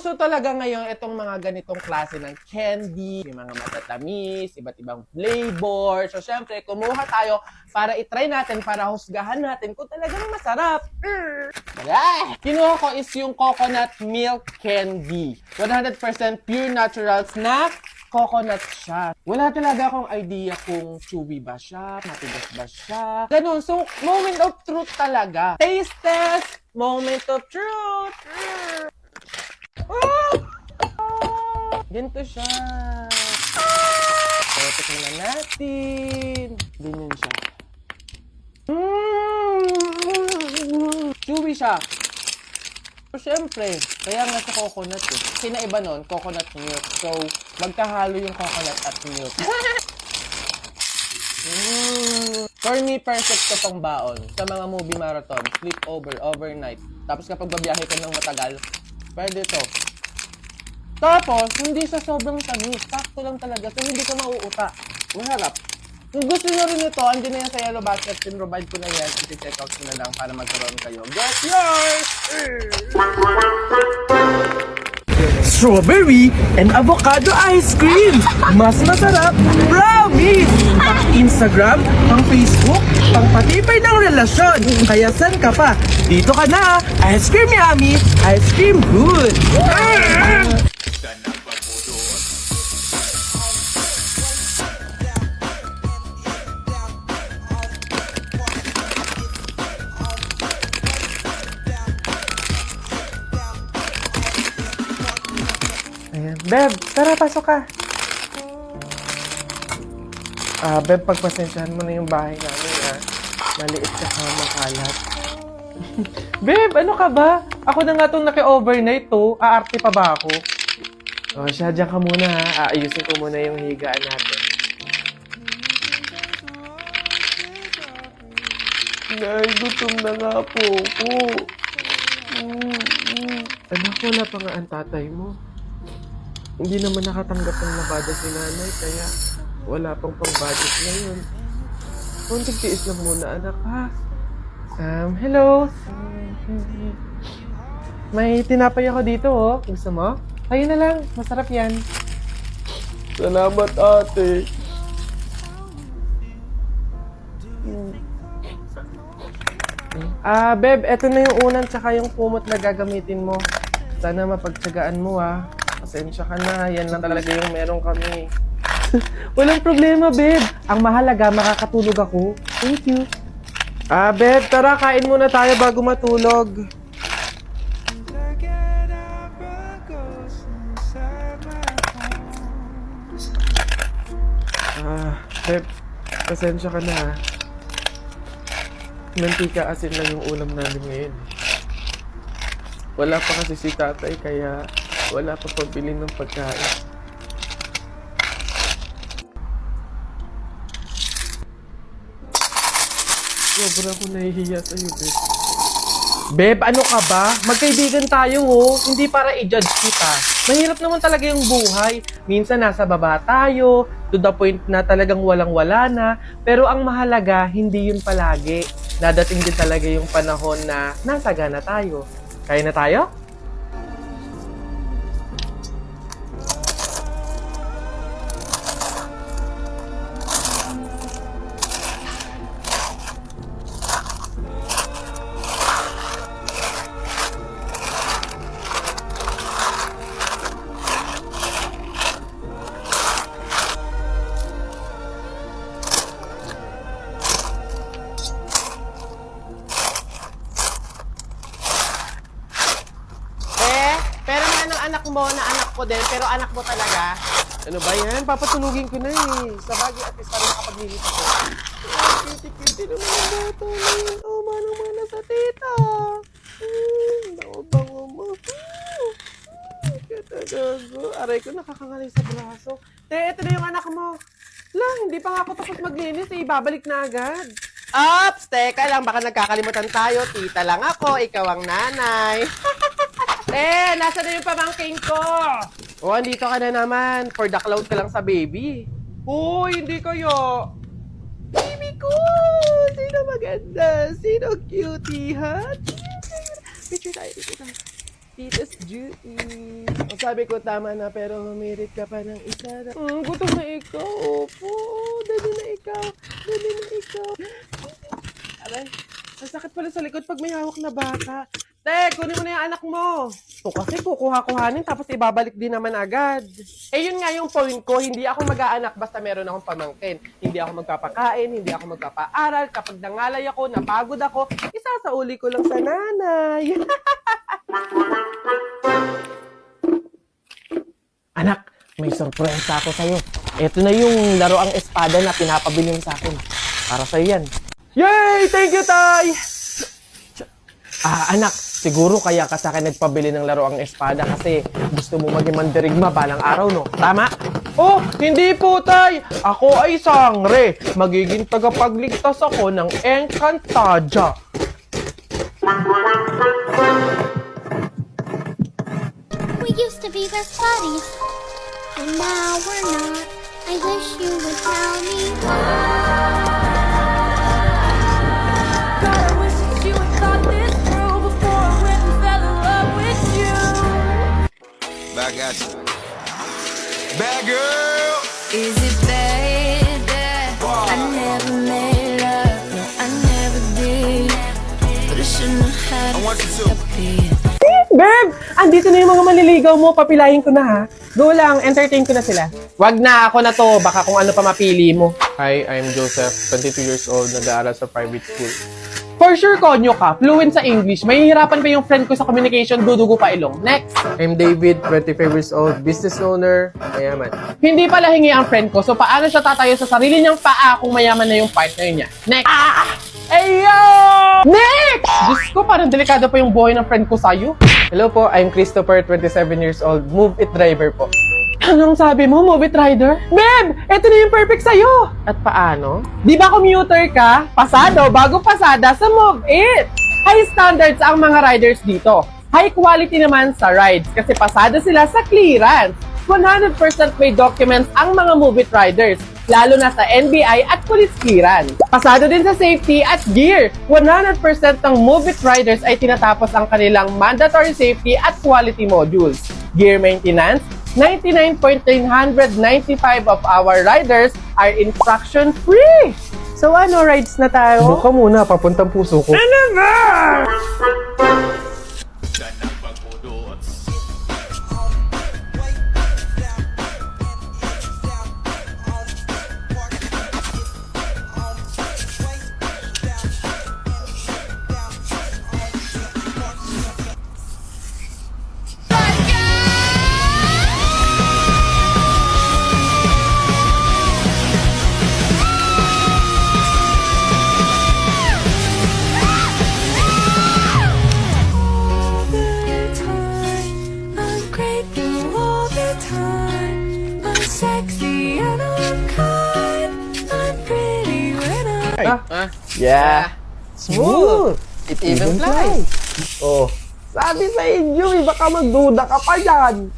uso talaga ngayon itong mga ganitong klase ng candy, may mga matatamis, iba't ibang flavor. So, syempre, kumuha tayo para itry natin, para husgahan natin kung talagang masarap. Kinuha ko is yung coconut milk candy. 100% pure naturals na coconut siya. Wala talaga akong idea kung chewy ba siya, matigas ba siya. Ganun. So, moment of truth talaga. Taste test! Moment of truth! Ganito siya. So, tikman na natin. Ganyan siya. Chewy siya. So, syempre, kaya nga sa coconut eh. Kinaiba nun, coconut milk. So, magkahalo yung coconut at milk. For me, perfect to pang baon. Sa mga movie marathon, sleep over, overnight. Tapos kapag babiyahe ka ng matagal, pwede to. Tapos, hindi siya sobrang tamis. Sakto lang talaga. So, hindi ka mauuta. Masarap. Kung gusto nyo rin ito, andyan na yan sa Yellow Basket. Pin-provide ko na yan. I-check out ko na lang para magkaroon kayo. Get yours! Strawberry and avocado ice cream. Mas masarap, promise! Pang Instagram, pang Facebook, pang patibay ng relasyon. Kaya san ka pa? Dito ka na! Ice cream yummy! Ice cream good! Ayan. Beb, tara, pasok ka. Beb, pagpasensyahan mo na yung bahay namin, maliit ka sa makalat. Beb, ano ka ba? Ako na nga itong naki-overnight to. Aarte pa ba ako? O, siya, dyan ka muna ha. Aayusin ko muna yung higaan natin. Nay, gutom na nga po ako. Anak, wala pa nga ang tatay mo. Hindi naman nakatanggap ng labada si nanay, kaya wala pang pang-budget ngayon. Kunting tiis lang muna, anak, ha? Hello? May tinapay ako dito, oh. Gusto mo? Tayo na lang. Masarap yan. Salamat, ate. Beb, eto na yung unan tsaka yung kumot na gagamitin mo. Sana mapagtsagaan mo, Pasensya ka na. Yan lang talaga yung meron kami. Walang problema, babe. Ang mahalaga, makakatulog ako. Thank you. Babe, tara, kain muna tayo bago matulog. Babe, pasensya ka na, Mantika asin lang yung ulam namin ngayon. Wala pa kasi si tatay, kaya wala pa pabili ng pagkain. Sobra ako nahihiya sa'yo, Beb. Beb, ano ka ba? Magkaibigan tayo, Hindi para i-judge kita. Mahirap naman talaga yung buhay. Minsan nasa baba tayo, to the point na talagang walang-wala na. Pero ang mahalaga, hindi yun palagi. Dadating din talaga yung panahon na nasagana tayo. Kaya na tayo? Anak mo na anak ko din, pero anak mo talaga. Ano ba yan? Papatulugin ko na Sa bagay at least parang nakapaglilit ako. Cutie-cutie naman ang bata na yun. Manang-mana sa tita. Bango-bango mo. Katagago. Aray ko, nakakangalay sa braso. Ito na yung anak mo. Hindi pa nga ako tapos maglinis. Ibabalik na agad. Ops! Teka lang, baka nagkakalimutan tayo. Tita lang ako, ikaw ang nanay. Nasa na yung pamangking ko? Andito ka na naman. For the cloud ka lang sa baby. Hindi kayo. Baby ko! Sino maganda? Sino cutie, ha? Picture tayo. Tita's Judy. Ang sabi ko, tama na, pero humirit ka pa ng isa. Gutom na ikaw. Opo. Dali na ikaw. Dali na ikaw. Aray, ang sakit pala sa likod pag may hawak na bata. Te, kunin mo na yung anak mo. So kasi kukuha-kuhanin tapos ibabalik din naman agad. Eh yun nga yung point ko, hindi ako mag-aanak basta meron akong pamangkin. Hindi ako magpapakain, hindi ako magpapaaral. Kapag nangalay ako, napagod ako, isasauli ko lang sa nanay. Anak, may sorpresa ako sa'yo. Ito na yung laruang espada na pinapabili mo sa akin. Para sa'yo yan. Yay! Thank you, Tay! Anak, siguro kaya ka sa akin nagpabili ng laruang espada kasi gusto mo maging mandirigma balang araw, no? Tama? Oh, hindi po, Tay! Ako ay sangre. Magiging tagapagligtas ako ng Encantadia. We used to be best buddies, and now we're not. I wish you would tell me why. God, I wish that you had thought this through before I went and fell in love with you. Back at you. Bad girl. Is it bad that I never made love? No, I never did. But I shouldn't have had I want you to. a bit. Babe, andito na yung mga manliligaw mo. Papilahin ko na, ha? Go lang, entertain ko na sila. Wag na, ako na to. Baka kung ano pa mapili mo. Hi, I'm Joseph, 22 years old, nag-aaral sa private school. For sure, konyo ka. Fluent sa English. Mahihirapan pa yung friend ko sa communication, dudugo pa ilong. Next! I'm David, 25 years old, business owner, mayaman. Hindi pala hingi ang friend ko, so paano siya tatayo sa sarili niyang paa kung mayaman na yung partner niya? Next! Ayo! Next! Diyos ko, parang delikado pa yung buhay ng friend ko sa'yo. Hello po, I'm Christopher, 27 years old, Move It driver po. Anong sabi mo, Move It Rider? Babe, eto na yung perfect sa'yo. At paano? Di ba commuter ka? Pasado, bago pasada sa Move It. High standards ang mga riders dito. High quality naman sa rides kasi pasado sila sa clearance. 100% may documents ang mga Move It riders, lalo na sa NBI at police clearance. Pasado din sa safety at gear. 100% ng Move It riders ay tinatapos ang kanilang mandatory safety at quality modules. Gear maintenance, 99.995 of our riders are infraction-free. So ano, rides na tayo? Buka muna, papuntang puso ko. Ano ba? I'm great all the time. I'm sexy and I'm kind. I'm pretty when I'm Yeah. Smooth. It even flies. Oh. Sabi sa inyo, baka magduda ka pa dyan.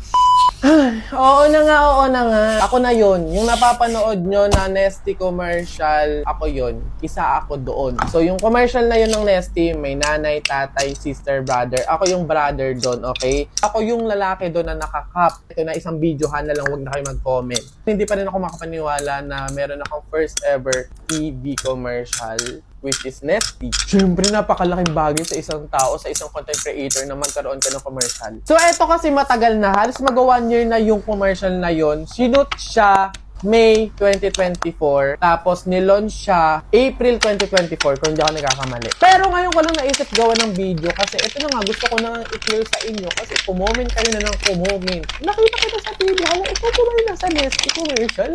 Oo na nga, oo na nga. Ako na yun. Yung napapanood nyo na Nesty commercial, ako yun. Isa ako doon. So, yung commercial na yun ng Nesty, may nanay, tatay, sister, brother. Ako yung brother doon, okay? Ako yung lalaki doon na nakakap. Ito na isang videohan na lang, huwag na kayo mag-comment. Hindi pa rin ako makapaniwala na meron akong first ever TV commercial, which is Nesty. Siyempre, napakalaking bagay sa isang tao, sa isang content creator na magkaroon ka ng commercial. So, eto kasi matagal na. Halos mag-1 year na yung commercial na yon. Sinut siya May 2024. Tapos, nilaunch siya April 2024, kung hindi ako nagkakamali. Pero ngayon ko lang naisip gawa ng video kasi ito na nga, gusto ko na i-clear sa inyo kasi kumoment kayo na ng kumoment. Nakita kita sa TV, hala, ikaw po ba yung nasa Nesty commercial?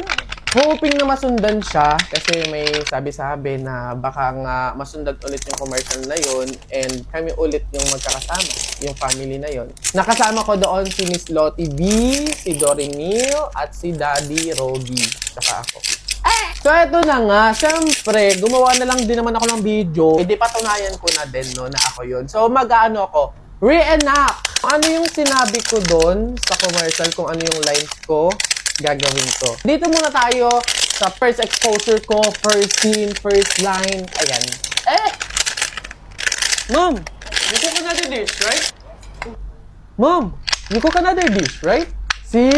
Hoping na masundan siya kasi may sabi-sabi na baka nga masundan ulit yung commercial na yon and kami ulit yung magkakasama, yung family na yon. Nakasama ko doon si Miss Lottie B, si Dory Neal, at si Daddy Roby, saka ako. So eto na nga, syempre, gumawa na lang din naman ako ng video. Hindi patunayan ko na din no, na ako yon. So mag-ano ako, reenact. Ano yung sinabi ko doon sa commercial, kung ano yung lines ko, gagawin ko. Dito muna tayo sa first exposure ko, first scene, first line. Ayan. Mom! Dito ko na dish, right? Mom, you cook another dish, right? See?